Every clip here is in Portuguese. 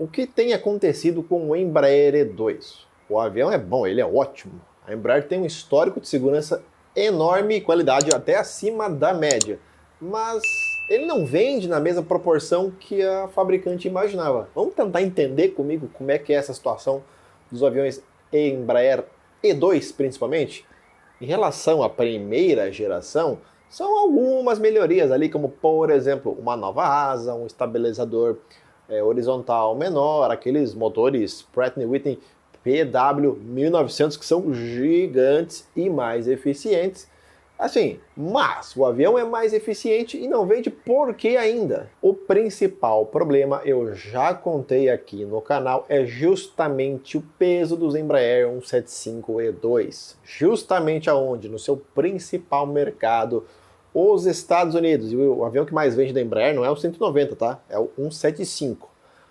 O que tem acontecido com o Embraer E2? O avião é bom, ele é ótimo. A Embraer tem um histórico de segurança enorme e qualidade até acima da média. Mas ele não vende na mesma proporção que a fabricante imaginava. Vamos tentar entender comigo como é que é essa situação dos aviões Embraer E2, principalmente? Em relação à primeira geração, são algumas melhorias ali, como por exemplo, uma nova asa, um estabilizador horizontal menor, aqueles motores Pratt & Whitney PW1900 que são gigantes e mais eficientes. Assim, mas o avião é mais eficiente e não vende por que ainda? O principal problema, eu já contei aqui no canal, é justamente o peso dos Embraer 175-E2. Justamente aonde? No seu principal mercado, os Estados Unidos. E o avião que mais vende da Embraer não é o 190, tá? É o 175.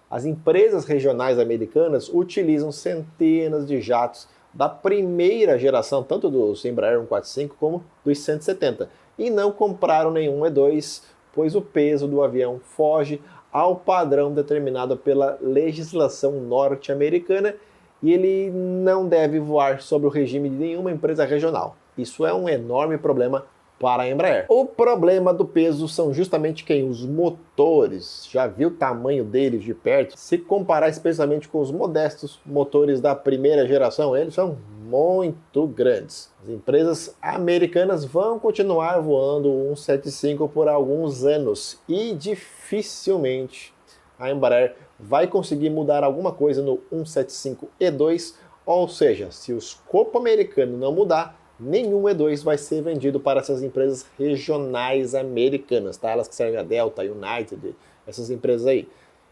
As empresas regionais americanas utilizam centenas de jatos da primeira geração, tanto dos Embraer 145 como dos 170, e não compraram nenhum E2, pois o peso do avião foge ao padrão determinado pela legislação norte-americana e ele não deve voar sob o regime de nenhuma empresa regional. Isso é um enorme problema para a Embraer. O problema do peso são justamente quem? Os motores. Já viu o tamanho deles de perto? Se comparar especialmente com os modestos motores da primeira geração, eles são muito grandes. As empresas americanas vão continuar voando o 175 por alguns anos e dificilmente a Embraer vai conseguir mudar alguma coisa no 175-E2, ou seja, se o escopo americano não mudar, nenhum E2 vai ser vendido para essas empresas regionais americanas, tá? Elas que servem a Delta, United, essas empresas aí.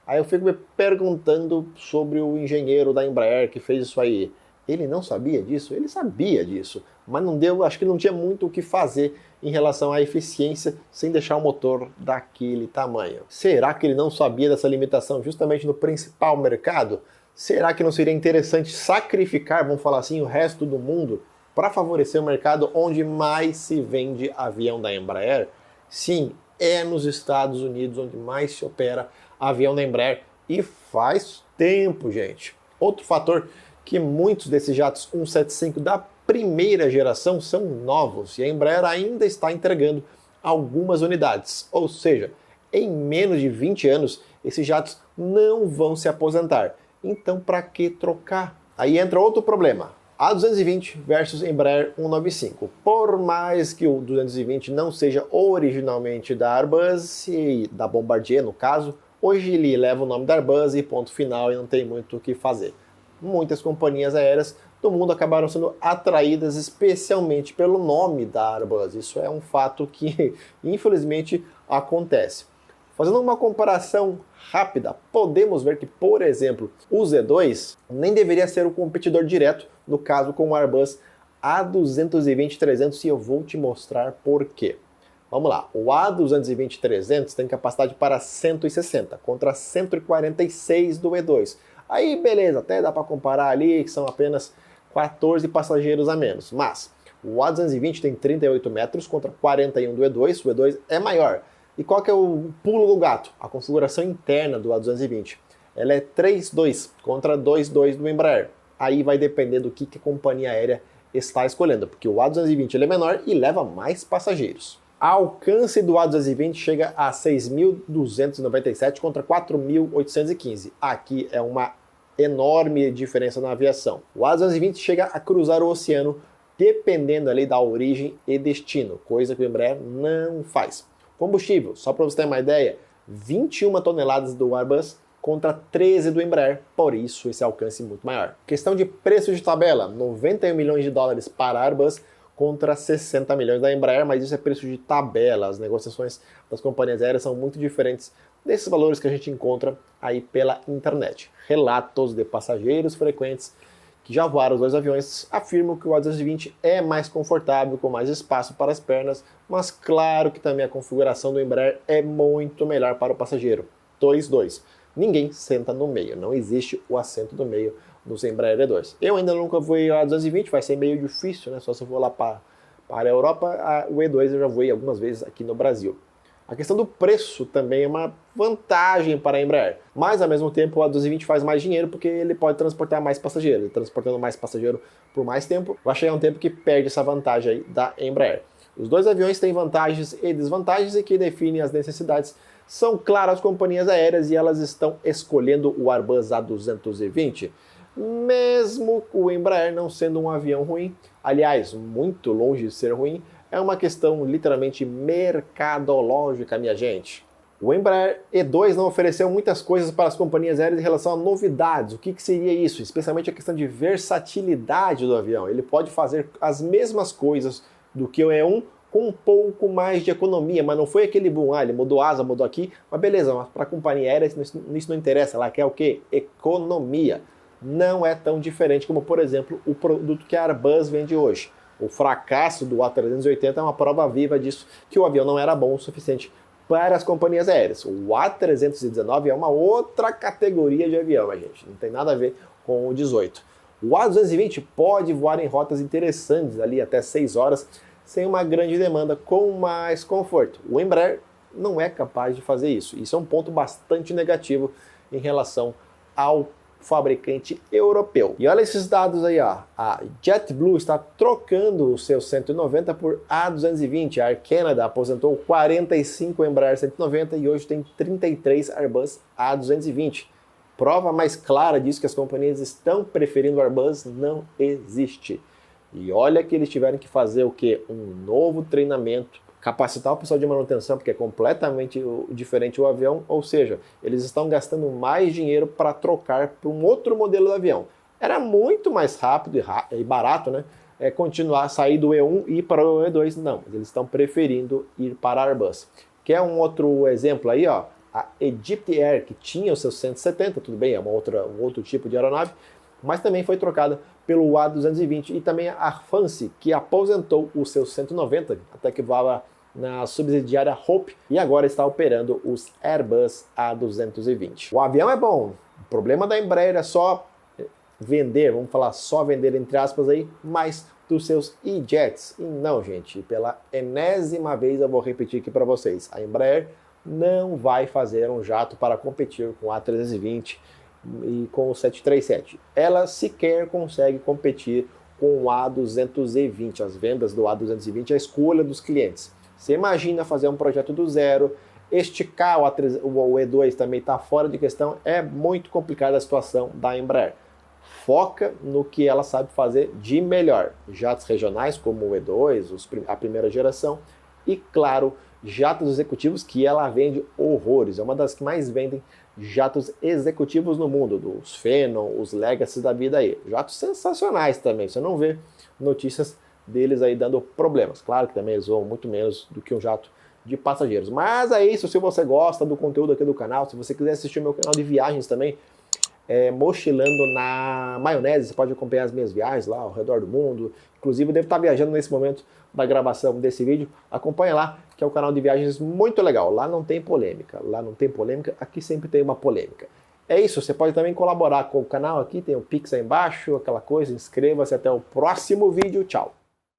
Aí eu fico me perguntando sobre o engenheiro da Embraer que fez isso aí. Ele não sabia disso? Ele sabia disso, mas não deu, acho que não tinha muito o que fazer em relação à eficiência sem deixar o motor daquele tamanho. Será que ele não sabia dessa limitação justamente no principal mercado? Será que não seria interessante sacrificar, vamos falar assim, o resto do mundo para favorecer o mercado onde mais se vende avião da Embraer? Sim, é nos Estados Unidos onde mais se opera avião da Embraer e faz tempo, gente. Outro fator que muitos desses jatos 175 da primeira geração são novos e a Embraer ainda está entregando algumas unidades. Ou seja, em menos de 20 anos, esses jatos não vão se aposentar. Então, para que trocar? Aí entra outro problema. A220 versus Embraer 195. Por mais que o 220 não seja originalmente da Airbus e da Bombardier, no caso, hoje ele leva o nome da Airbus e ponto final e não tem muito o que fazer. Muitas companhias aéreas do mundo acabaram sendo atraídas especialmente pelo nome da Airbus. Isso é um fato que, infelizmente, acontece. Fazendo uma comparação rápida, podemos ver que, por exemplo, o Z2 nem deveria ser o competidor direto, no caso com o Airbus A220-300, e eu vou te mostrar por quê. Vamos lá, o A220-300 tem capacidade para 160, contra 146 do E2. Aí, beleza, até dá para comparar ali, que são apenas 14 passageiros a menos. Mas o A220 tem 38 metros contra 41 do E2, o E2 é maior. E qual que é o pulo do gato? A configuração interna do A220. Ela é 3.2 contra 2.2 do Embraer. Aí vai depender do que a companhia aérea está escolhendo, porque o A220 ele é menor e leva mais passageiros. A alcance do A220 chega a 6.297 contra 4.815. Aqui é uma enorme diferença na aviação. O A220 chega a cruzar o oceano dependendo ali da origem e destino, coisa que o Embraer não faz. Combustível, só para você ter uma ideia, 21 toneladas do Airbus contra 13 do Embraer, por isso esse alcance é muito maior. Questão de preço de tabela, 91 milhões de dólares para a Airbus contra 60 milhões da Embraer, mas isso é preço de tabela, as negociações das companhias aéreas são muito diferentes desses valores que a gente encontra aí pela internet. Relatos de passageiros frequentes que já voaram os dois aviões afirmam que o A220 é mais confortável, com mais espaço para as pernas, mas claro que também a configuração do Embraer é muito melhor para o passageiro. 2-2. Ninguém senta no meio, não existe o assento do meio nos Embraer E2. Eu ainda nunca voei o A220, vai ser meio difícil, né? Só se eu for lá para a Europa, o E2 eu já voei algumas vezes aqui no Brasil. A questão do preço também é uma vantagem para a Embraer, mas ao mesmo tempo o A220 faz mais dinheiro porque ele pode transportar mais passageiros, transportando mais passageiro por mais tempo, vai chegar um tempo que perde essa vantagem aí da Embraer. Os dois aviões têm vantagens e desvantagens e que definem as necessidades são, claro, as companhias aéreas e elas estão escolhendo o Airbus A220, mesmo o Embraer não sendo um avião ruim, aliás, muito longe de ser ruim, é uma questão literalmente mercadológica, minha gente. O Embraer E2 não ofereceu muitas coisas para as companhias aéreas em relação a novidades. O que seria isso? Especialmente a questão de versatilidade do avião. Ele pode fazer as mesmas coisas do que o E1 com um pouco mais de economia, mas não foi aquele boom, ele mudou asa, mudou aqui, mas beleza, mas para a companhia aérea isso não interessa, ela quer o quê? Economia. Não é tão diferente como, por exemplo, o produto que a Airbus vende hoje. O fracasso do A380 é uma prova viva disso, que o avião não era bom o suficiente para as companhias aéreas. O A319 é uma outra categoria de avião, gente, não tem nada a ver com o 18. O A220 pode voar em rotas interessantes, ali até 6 horas, sem uma grande demanda, com mais conforto. O Embraer não é capaz de fazer isso. Isso é um ponto bastante negativo em relação ao fabricante europeu. E olha esses dados aí, ó. A JetBlue está trocando o seu 190 por A220. A Air Canada aposentou 45 Embraer 190 e hoje tem 33 Airbus A220. Prova mais clara disso que as companhias estão preferindo o Airbus não existe. E olha que eles tiveram que fazer o quê? Um novo treinamento, capacitar o pessoal de manutenção, porque é completamente diferente o avião, ou seja, eles estão gastando mais dinheiro para trocar para um outro modelo de avião. Era muito mais rápido e barato, né? Continuar, sair do E1 e ir para o E2, não. Eles estão preferindo ir para a Airbus. Quer um outro exemplo aí, ó? A Egypt Air, que tinha o seu 170, tudo bem, é um outro tipo de aeronave, mas também foi trocada pelo A220, e também a Fancy, que aposentou o seu 190, até que voava na subsidiária Hope, e agora está operando os Airbus A220. O avião é bom, o problema da Embraer é só vender, vamos falar só vender entre aspas aí, mais dos seus E-Jets. E não, gente, pela enésima vez eu vou repetir aqui para vocês, a Embraer não vai fazer um jato para competir com o A320 e com o 737. Ela sequer consegue competir com o A220, as vendas do A220, a escolha dos clientes. Você imagina fazer um projeto do zero, esticar o E2 também está fora de questão, é muito complicada a situação da Embraer. Foca no que ela sabe fazer de melhor. Jatos regionais como o E2, a primeira geração, e claro, jatos executivos que ela vende horrores. É uma das que mais vendem jatos executivos no mundo, dos Phenom, os Legacy da vida aí. Jatos sensacionais também, você não vê notícias deles aí dando problemas. Claro que também eles voam muito menos do que um jato de passageiros. Mas é isso, se você gosta do conteúdo aqui do canal, se você quiser assistir o meu canal de viagens também, Mochilando na Maionese, você pode acompanhar as minhas viagens lá ao redor do mundo. Inclusive eu devo estar viajando nesse momento da gravação desse vídeo. Acompanha lá, que é um canal de viagens muito legal. Lá não tem polêmica, aqui sempre tem uma polêmica. É isso, você pode também colaborar com o canal aqui, tem o Pix aí embaixo, aquela coisa, inscreva-se, até o próximo vídeo, tchau!